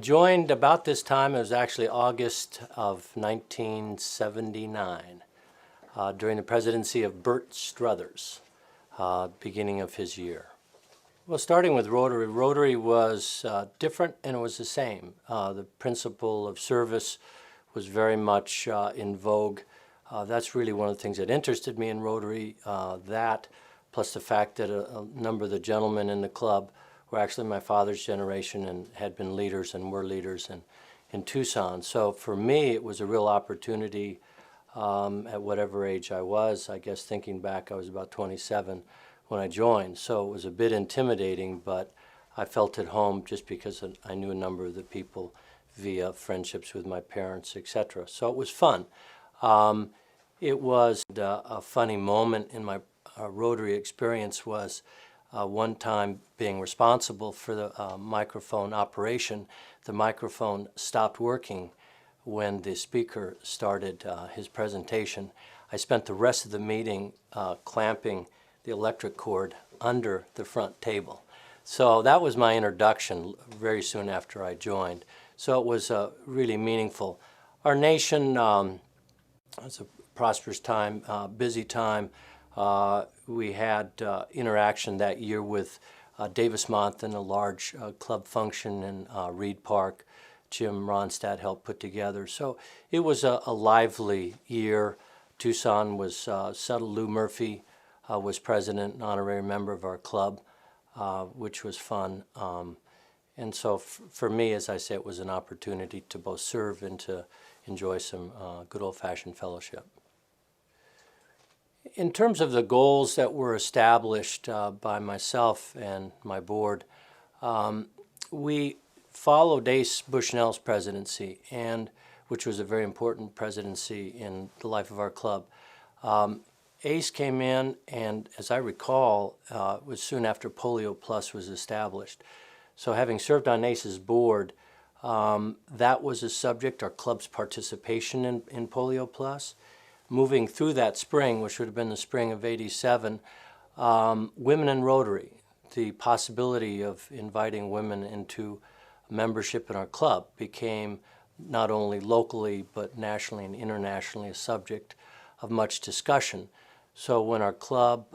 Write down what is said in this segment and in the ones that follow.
joined about this time. It was actually August of 1979, during the presidency of Bert Struthers, beginning of his year. Well, starting with Rotary, Rotary was different and it was the same. The principle of service was very much in vogue. That's really one of the things that interested me in Rotary, that plus the fact that a number of the gentlemen in the club were actually my father's generation and had been leaders and were leaders in Tucson. So for me, it was a real opportunity at whatever age I was. I guess thinking back, I was about 27 when I joined. So it was a bit intimidating, but I felt at home just because I knew a number of the people via friendships with my parents, etc. So it was fun. It was a funny moment in my Rotary experience was one time being responsible for the microphone operation. The microphone stopped working when the speaker started his presentation. I spent the rest of the meeting clamping the electric cord under the front table. So that was my introduction very soon after I joined. So it was really meaningful. Our nation, it's a prosperous time, busy time. We had interaction that year with Davis Monthan, a large club function in Reed Park. Jim Ronstadt helped put together. So it was a lively year. Tucson was settled. Lou Murphy was president and honorary member of our club, which was fun. And so for me, as I say, it was an opportunity to both serve and to enjoy some good old-fashioned fellowship. In terms of the goals that were established by myself and my board, we followed Ace Bushnell's presidency, which was a very important presidency in the life of our club. Ace came in, and as I recall, it was soon after Polio Plus was established. So having served on Ace's board, that was a subject, our club's participation in Polio Plus. Moving through that spring, which would have been the spring of '87, women in Rotary, the possibility of inviting women into membership in our club became not only locally but nationally and internationally a subject of much discussion. So when our club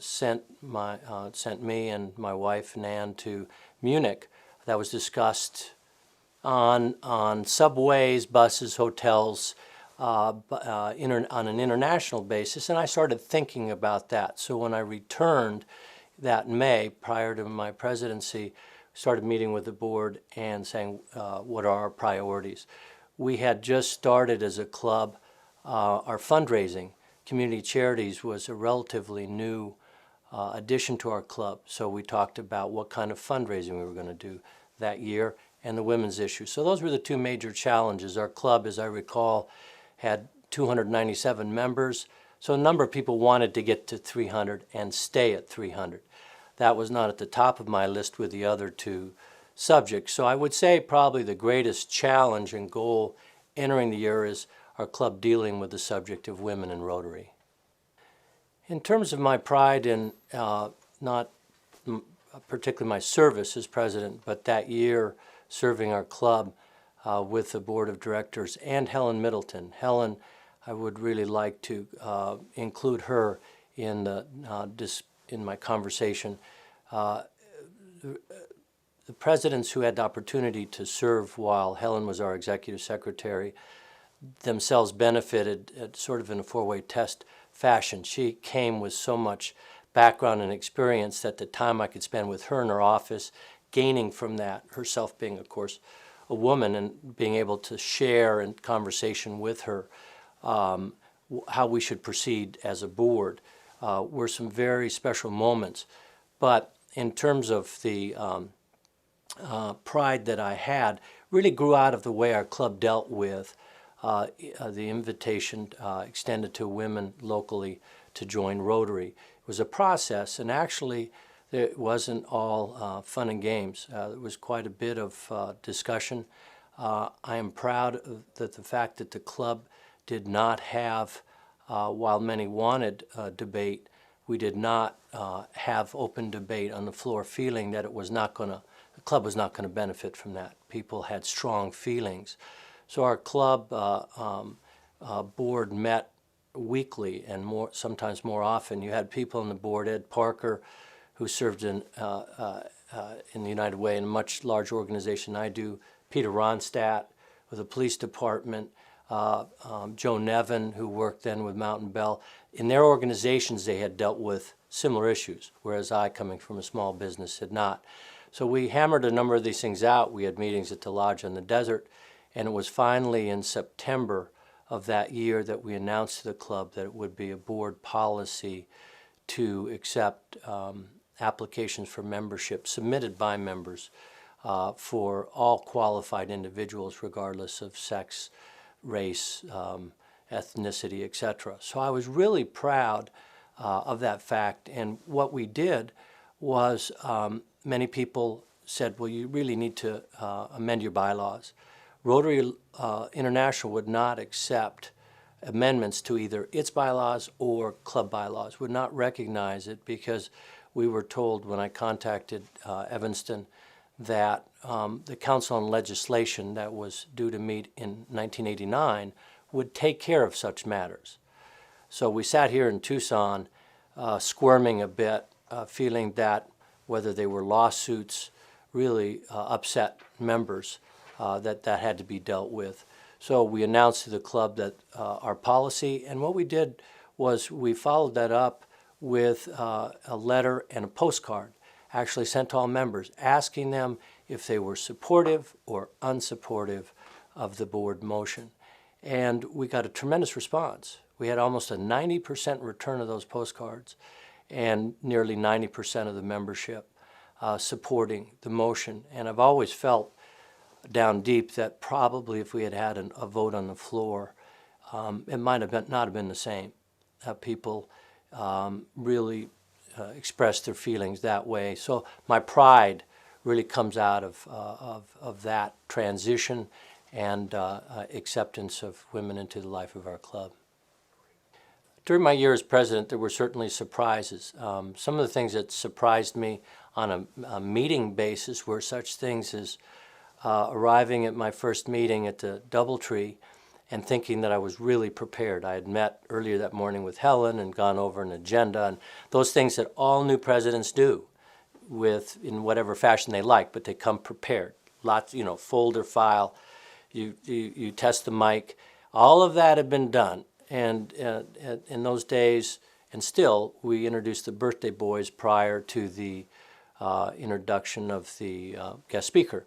sent me and my wife Nan to Munich, that was discussed on subways, buses, hotels, on an international basis, and I started thinking about that. So when I returned that May, prior to my presidency, started meeting with the board and saying, what are our priorities? We had just started as a club our fundraising. Community Charities was a relatively new addition to our club, so we talked about what kind of fundraising we were going to do that year and the women's issue. So those were the two major challenges. Our club, as I recall, had 297 members, so a number of people wanted to get to 300 and stay at 300. That was not at the top of my list with the other two subjects. So I would say probably the greatest challenge and goal entering the year is our club dealing with the subject of women in Rotary. In terms of my pride in not particularly my service as president, but that year serving our club with the board of directors and Helen Middleton. Helen, I would really like to include her in in my conversation. The presidents who had the opportunity to serve while Helen was our executive secretary themselves benefited sort of in a four-way test fashion. She came with so much background and experience that the time I could spend with her in her office, gaining from that, herself being, of course, a woman, and being able to share in conversation with her how we should proceed as a board were some very special moments. But in terms of the pride that I had, really grew out of the way our club dealt with the invitation extended to women locally to join Rotary. It was a process, and actually it wasn't all fun and games. There was quite a bit of discussion. I am proud of the fact that the club did not have, while many wanted debate, we did not have open debate on the floor, feeling that it was not going to, the club was not going to benefit from that. People had strong feelings. So our club board met weekly and sometimes more often. You had people on the board, Ed Parker, who served in the United Way in a much larger organization than I do, Peter Ronstadt with the police department, Joe Nevin, who worked then with Mountain Bell. In their organizations, they had dealt with similar issues, whereas I, coming from a small business, had not. So we hammered a number of these things out. We had meetings at the Lodge on the Desert, and it was finally in September of that year that we announced to the club that it would be a board policy to accept applications for membership submitted by members for all qualified individuals, regardless of sex, race, ethnicity, etc. So I was really proud of that fact. And what we did was many people said, well, you really need to amend your bylaws. Rotary International would not accept amendments to either its bylaws or club bylaws, would not recognize it, because we were told when I contacted Evanston that the Council on Legislation that was due to meet in 1989 would take care of such matters. So we sat here in Tucson squirming a bit, feeling that whether they were lawsuits really upset members, that had to be dealt with. So we announced to the club that our policy, and what we did was we followed that up with a letter and a postcard actually sent to all members asking them if they were supportive or unsupportive of the board motion. And we got a tremendous response. We had almost a 90% return of those postcards and nearly 90% of the membership supporting the motion. And I've always felt down deep that probably if we had had a vote on the floor, it might have not have been the same. People really expressed their feelings that way. So my pride really comes out of that transition and acceptance of women into the life of our club. During my year as president, there were certainly surprises. Some of the things that surprised me on a meeting basis were such things as arriving at my first meeting at the Doubletree and thinking that I was really prepared. I had met earlier that morning with Helen and gone over an agenda and those things that all new presidents do in whatever fashion they like, but they come prepared. Lots, folder file, you test the mic. All of that had been done. And in those days, and still, we introduced the birthday boys prior to the introduction of the guest speaker.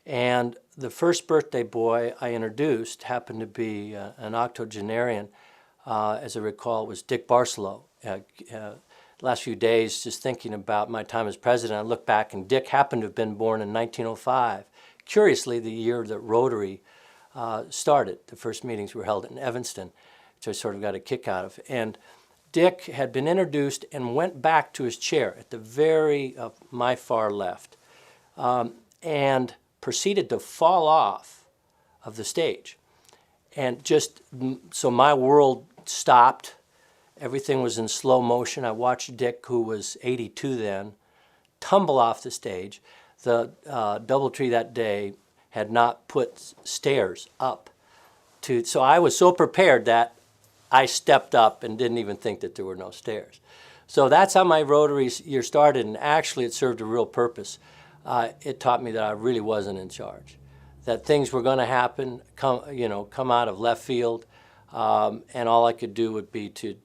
And the first birthday boy I introduced happened to be an octogenarian. As I recall, it was Dick Barcelo. Last few days, just thinking about my time as president, I look back and Dick happened to have been born in 1905. Curiously, the year that Rotary started. The first meetings were held in Evanston, which I sort of got a kick out of. And Dick had been introduced and went back to his chair at the very my far left and proceeded to fall off of the stage. And so my world stopped. Everything was in slow motion. I watched Dick, who was 82 then, tumble off the stage. The Doubletree that day had not put stairs up so I was so prepared that I stepped up and didn't even think that there were no stairs. So that's how my Rotary year started, and actually it served a real purpose. It taught me that I really wasn't in charge, that things were going to happen, come out of left field, and all I could do would be to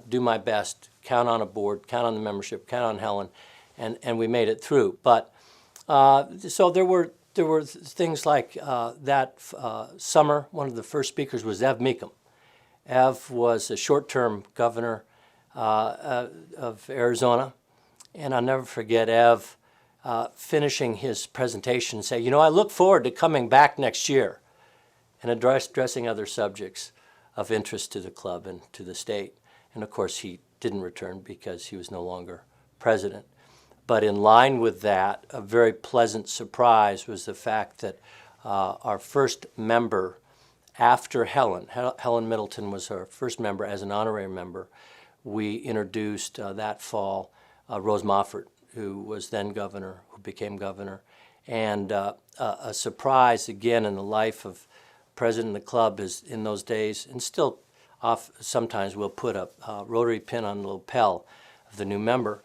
do my best, count on a board, count on the membership, count on Helen, and we made it through. But so there were things like that summer. One of the first speakers was Ev Meekum. Ev was a short-term governor of Arizona, and I'll never forget Ev finishing his presentation and say, I look forward to coming back next year and addressing other subjects of interest to the club and to the state. And of course, he didn't return because he was no longer president. But in line with that, a very pleasant surprise was the fact that our first member after Helen Middleton was our first member as an honorary member. We introduced that fall Rose Moffett, who was then governor, who became governor, And a surprise again in the life of president of the club is in those days, and still sometimes we'll put a Rotary pin on the lapel of the new member.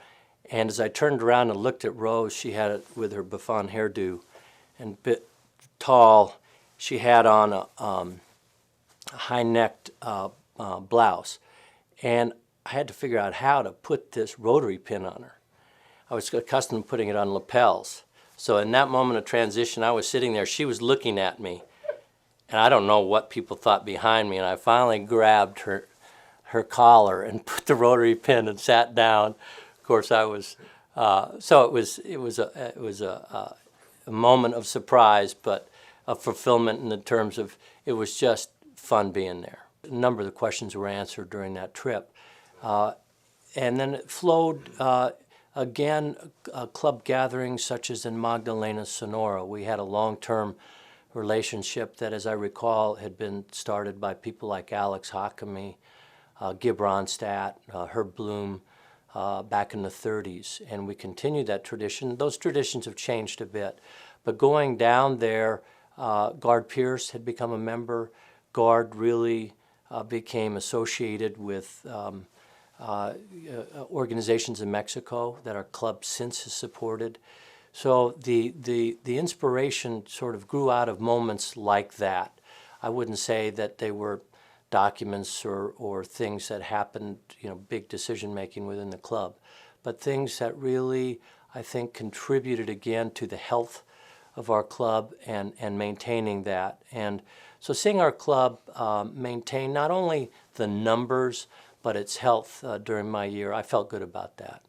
And as I turned around and looked at Rose, she had it with her bouffant hairdo and bit tall. She had on a high-necked blouse, and I had to figure out how to put this Rotary pin on her. I was accustomed to putting it on lapels. So in that moment of transition, I was sitting there, she was looking at me, and I don't know what people thought behind me, and I finally grabbed her collar and put the Rotary pin and sat down. Of course, I was, so it was a moment of surprise, but of fulfillment in the terms of it was just fun being there. A number of the questions were answered during that trip. And then it flowed, again, club gatherings such as in Magdalena, Sonora. We had a long-term relationship that, as I recall, had been started by people like Alex Hakami, Gib Ronstadt, Herb Bloom, back in the 30s. And we continued that tradition. Those traditions have changed a bit. But going down there, Guard Pierce had become a member. Guard really became associated with organizations in Mexico that our club since has supported. So the inspiration sort of grew out of moments like that. I wouldn't say that they were documents or things that happened, big decision making within the club, but things that really, I think, contributed again to the health of our club and maintaining that. And so seeing our club maintain not only the numbers, but its health during my year, I felt good about that.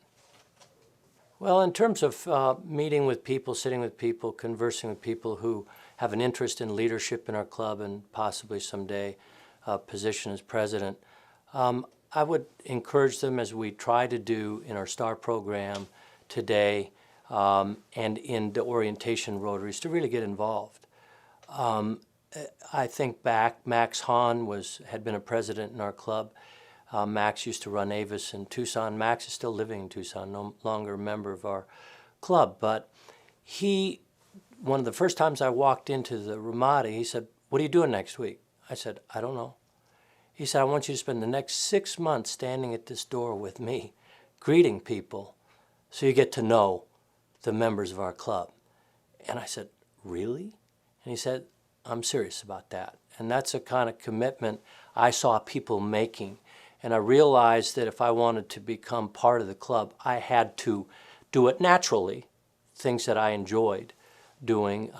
Well, in terms of meeting with people, sitting with people, conversing with people who have an interest in leadership in our club and possibly someday a position as president, I would encourage them, as we try to do in our STAR program today and in the orientation Rotaries, to really get involved. I think back, Max Hahn had been a president in our club. Max used to run Avis in Tucson. Max is still living in Tucson, no longer a member of our club. But one of the first times I walked into the Ramada, he said, "What are you doing next week?" I said, "I don't know." He said, "I want you to spend the next 6 months standing at this door with me, greeting people, so you get to know the members of our club." And I said, "Really?" And he said, "I'm serious about that." And that's a kind of commitment I saw people making. And I realized that if I wanted to become part of the club, I had to do it naturally, things that I enjoyed doing,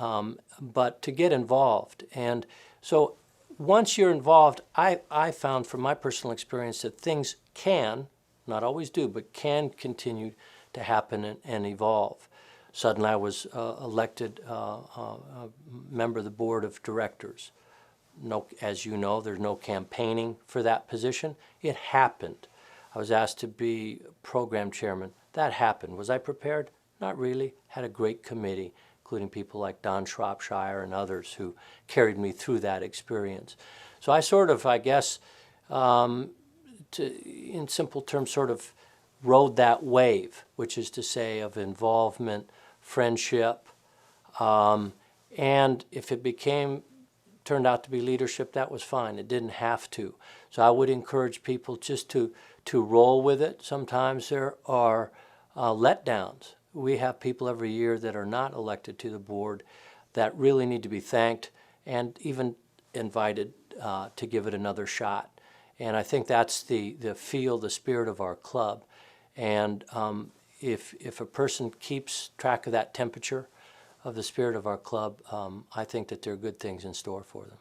but to get involved. And so once you're involved, I found from my personal experience that things can, not always do, but can continue to happen and evolve. Suddenly I was elected a member of the board of directors. No, as you know, there's no campaigning for that position. It happened. I was asked to be program chairman. That happened. Was I prepared? Not really. Had a great committee, including people like Don Shropshire and others who carried me through that experience. So I sort of, I guess, in simple terms, sort of rode that wave, which is to say of involvement, friendship, and if it turned out to be leadership, that was fine. It didn't have to. So I would encourage people just to roll with it. Sometimes there are letdowns. We have people every year that are not elected to the board that really need to be thanked and even invited to give it another shot. And I think that's the spirit of our club. And if a person keeps track of that temperature of the spirit of our club, I think that there are good things in store for them.